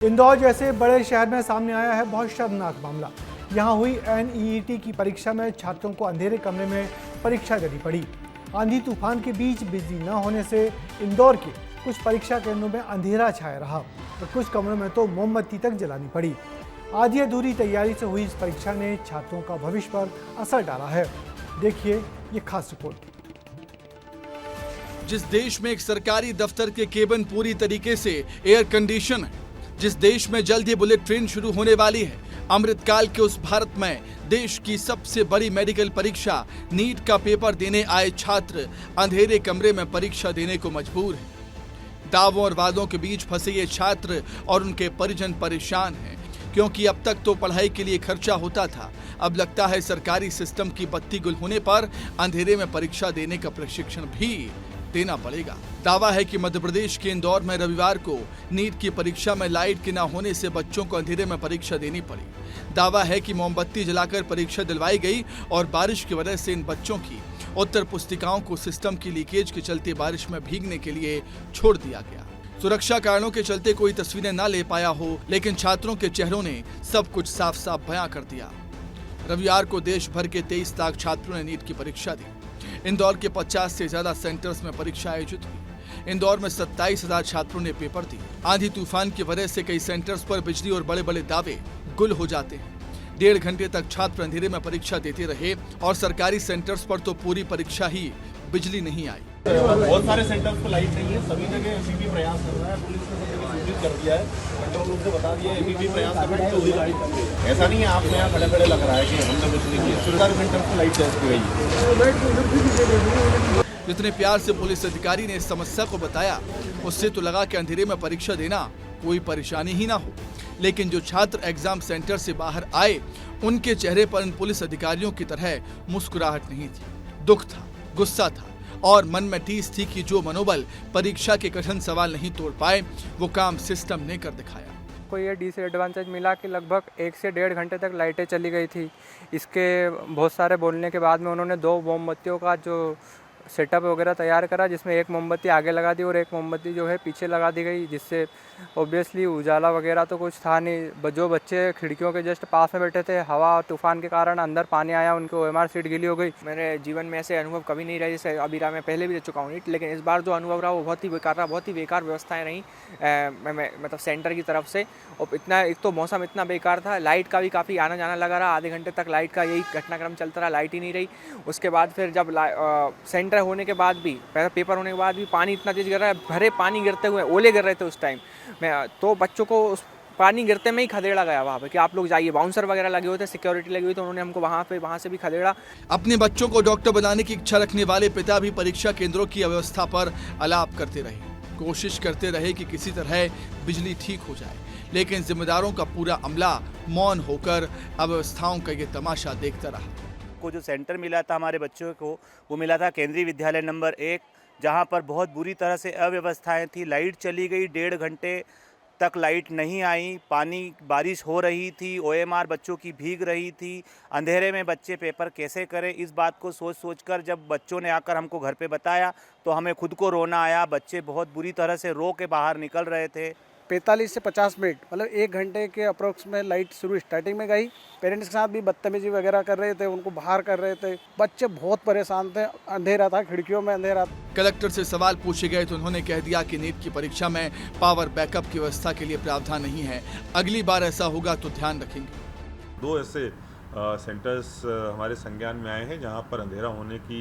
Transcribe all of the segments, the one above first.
इंदौर जैसे बड़े शहर में सामने आया है बहुत शर्मनाक मामला। यहां हुई एनईईटी की परीक्षा में छात्रों को अंधेरे कमरे में परीक्षा देनी पड़ी। आंधी तूफान के बीच बिजली न होने से इंदौर के कुछ परीक्षा केंद्रों में अंधेरा छाया रहा और कुछ कमरों में तो मोमबत्ती तक जलानी पड़ी। आधी अधूरी तैयारी से हुई इस परीक्षा ने छात्रों का भविष्य पर असर डाला है। देखिए ये खास रिपोर्ट। जिस देश में एक सरकारी दफ्तर के केबिन पूरी तरीके से एयर कंडीशन है, जिस देश में जल्द ही बुलेट ट्रेन शुरू होने वाली है, अमृतकाल के उस भारत में देश की सबसे बड़ी मेडिकल परीक्षा नीट का पेपर देने आए छात्र अंधेरे कमरे में परीक्षा देने को मजबूर हैं। दावों और वादों के बीच फंसे ये छात्र और उनके परिजन परेशान हैं, क्योंकि अब तक तो पढ़ाई के लिए खर्चा होता था। अब लगता है सरकारी सिस्टम की बत्ती गुल होने पर अंधेरे में परीक्षा देने का प्रशिक्षण भी देना पड़ेगा। दावा है कि मध्य प्रदेश के इंदौर में रविवार को नीट की परीक्षा में लाइट के न होने से बच्चों को अंधेरे में परीक्षा देनी पड़ी। दावा है कि मोमबत्ती जलाकर परीक्षा दिलवाई गई और बारिश की वजह से इन बच्चों की उत्तर पुस्तिकाओं को सिस्टम की लीकेज के चलते बारिश में भीगने के लिए छोड़ दिया गया। सुरक्षा कारणों के चलते कोई तस्वीरें न ले पाया हो, लेकिन छात्रों के चेहरों ने सब कुछ साफ साफ बयां कर दिया। रविवार को देश भर के 23 लाख छात्रों ने नीट की परीक्षा दी। इंदौर के 50 से ज्यादा सेंटर्स में परीक्षा आयोजित हुई। इंदौर में 27,000 छात्रों ने पेपर दिए। आंधी तूफान की वजह से कई सेंटर्स पर बिजली और बड़े बड़े दावे गुल हो जाते हैं। 1.5 घंटे तक छात्र अंधेरे में परीक्षा देते रहे और सरकारी सेंटर्स पर तो पूरी परीक्षा ही बिजली नहीं आई। बहुत सारे सेंटर्स पर लाइट नहीं है, सभी जगह एबीपी प्रयास कर रहा है, पुलिस ने सब जगह सूचित कर दिया है, कंट्रोल रूम से बता दिया एबीपी प्रयास कर रहा है, तो वही लाइट। ऐसा नहीं है आप में यहाँ खड़े लग रहा है कि हमने कुछ नहीं किया। सरकारी सेंटर्स पर लाइट टेस्ट की गई है। जितने प्यार से पुलिस अधिकारी ने इस समस्या को बताया, उससे तो लगा कि अंधेरे में परीक्षा देना कोई परेशानी ही ना हो। लेकिन जो छात्र एग्जाम सेंटर से बाहर आए, उनके चेहरे पर इन पुलिस अधिकारियों की तरह मुस्कुराहट नहीं थी। दुख था, गुस्सा था और मन में टीस थी कि जो मनोबल परीक्षा के कठिन सवाल नहीं तोड़ पाए, वो काम सिस्टम ने कर दिखाया। को ये डिसएडवांटेज मिला कि लगभग 1 से 1.5 घंटे तक लाइटें चली गई थी। इसके बहुत सारे बोलने के बाद में उन्होंने 2 मोमबत्तियों का जो सेटअप वगैरह तैयार करा, जिसमें एक मोमबत्ती आगे लगा दी और एक मोमबत्ती जो है पीछे लगा दी गई, जिससे ऑब्वियसली उजाला वगैरह तो कुछ था नहीं। जो बच्चे खिड़कियों के जस्ट पास में बैठे थे, हवा और तूफान के कारण अंदर पानी आया, उनकी ओएमआर सीट गीली हो गई। मेरे जीवन में ऐसे अनुभव कभी नहीं रहे, जैसे अभी मैं पहले भी दे चुका हूँ नीट, लेकिन इस बार जो अनुभव रहा वो बहुत ही बेकार रहा। बहुत ही बेकार व्यवस्थाएं रहीं मतलब सेंटर की तरफ से। और इतना, एक तो मौसम इतना बेकार था, लाइट का भी काफ़ी आना जाना लगा रहा। आधे घंटे तक लाइट का यही घटनाक्रम चलता रहा, लाइट ही नहीं रही। उसके बाद फिर जब सेंटर होने के बाद भी, पेपर होने के बाद भी पानी इतना तेज गिर रहा है, भरे पानी गिरते हुए ओले गिर रहे थे उस टाइम में, तो बच्चों को उस पानी गिरते में ही खदेड़ा गया वहाँ पे कि आप लोग जाइए। बाउंसर वगैरह लगे हुए थे, सिक्योरिटी लगी हुई, तो उन्होंने हमको वहाँ से भी खदेड़ा। अपने बच्चों को डॉक्टर बनाने की इच्छा रखने वाले पिता भी परीक्षा केंद्रों की अव्यवस्था पर अलाप करते रहे, कोशिश करते रहे कि किसी तरह बिजली ठीक हो जाए, लेकिन जिम्मेदारों का पूरा अमला मौन होकर अव्यवस्थाओं का ये तमाशा देखता रहा। को जो सेंटर मिला था हमारे बच्चों को, वो मिला था केंद्रीय विद्यालय नंबर 1, जहाँ पर बहुत बुरी तरह से अव्यवस्थाएं थी। लाइट चली गई, 1.5 घंटे तक लाइट नहीं आई, बारिश हो रही थी, ओएमआर बच्चों की भीग रही थी। अंधेरे में बच्चे पेपर कैसे करें, इस बात को सोचकर जब बच्चों ने आकर हमको घर पे बताया तो हमें खुद को रोना आया। बच्चे बहुत बुरी तरह से रो के बाहर निकल रहे थे। 45 से 50 मिनट मतलब 1 घंटे के अप्रोक्स में लाइट शुरू स्टार्टिंग में गई। पेरेंट्स के साथ भी बदतमीजी वगैरह कर रहे थे, उनको बाहर कर रहे थे। बच्चे बहुत परेशान थे, अंधेरा था, खिड़कियों में अंधेरा। कलेक्टर से सवाल पूछे गए तो उन्होंने कह दिया कि नीट की परीक्षा में पावर बैकअप की व्यवस्था के लिए प्रावधान नहीं है। अगली बार ऐसा होगा तो ध्यान रखेंगे। 2 ऐसे सेंटर्स हमारे संज्ञान में आए हैं जहां पर अंधेरा होने की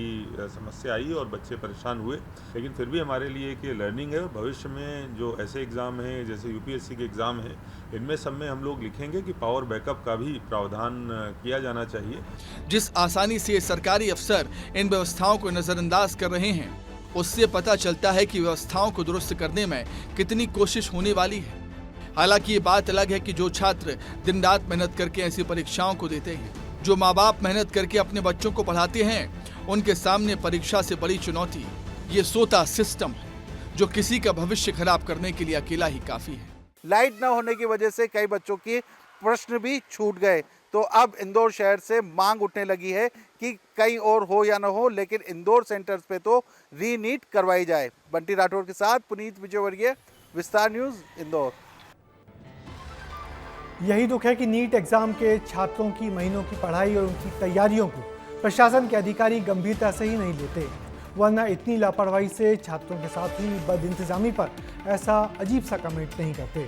समस्या आई और बच्चे परेशान हुए, लेकिन फिर भी हमारे लिए कि लर्निंग है। भविष्य में जो ऐसे एग्ज़ाम हैं जैसे यूपीएससी के एग्ज़ाम हैं, इनमें सब में हम लोग लिखेंगे कि पावर बैकअप का भी प्रावधान किया जाना चाहिए। जिस आसानी से सरकारी अफसर इन व्यवस्थाओं को नज़रअंदाज कर रहे हैं, उससे पता चलता है कि व्यवस्थाओं को दुरुस्त करने में कितनी कोशिश होने वाली है। हालांकि ये बात अलग है कि जो छात्र दिन रात मेहनत करके ऐसी परीक्षाओं को देते हैं, जो माँ बाप मेहनत करके अपने बच्चों को पढ़ाते हैं, उनके सामने परीक्षा से बड़ी चुनौती ये सोता सिस्टम है, जो किसी का भविष्य खराब करने के लिए अकेला ही काफी है। लाइट न होने की वजह से कई बच्चों के प्रश्न भी छूट गए, तो अब इंदौर शहर से मांग उठने लगी है कि कहीं और हो या न हो, लेकिन इंदौर सेंटर्स पे तो रीनीट करवाई जाए। बंटी राठौर के साथ पुनीत विजयवर्गीय, विस्तार न्यूज, इंदौर। यही दुख है कि नीट एग्जाम के छात्रों की महीनों की पढ़ाई और उनकी तैयारियों को प्रशासन के अधिकारी गंभीरता से ही नहीं लेते, वरना इतनी लापरवाही से छात्रों के साथ ही बदइंतजामी पर ऐसा अजीब सा कमेंट नहीं करते।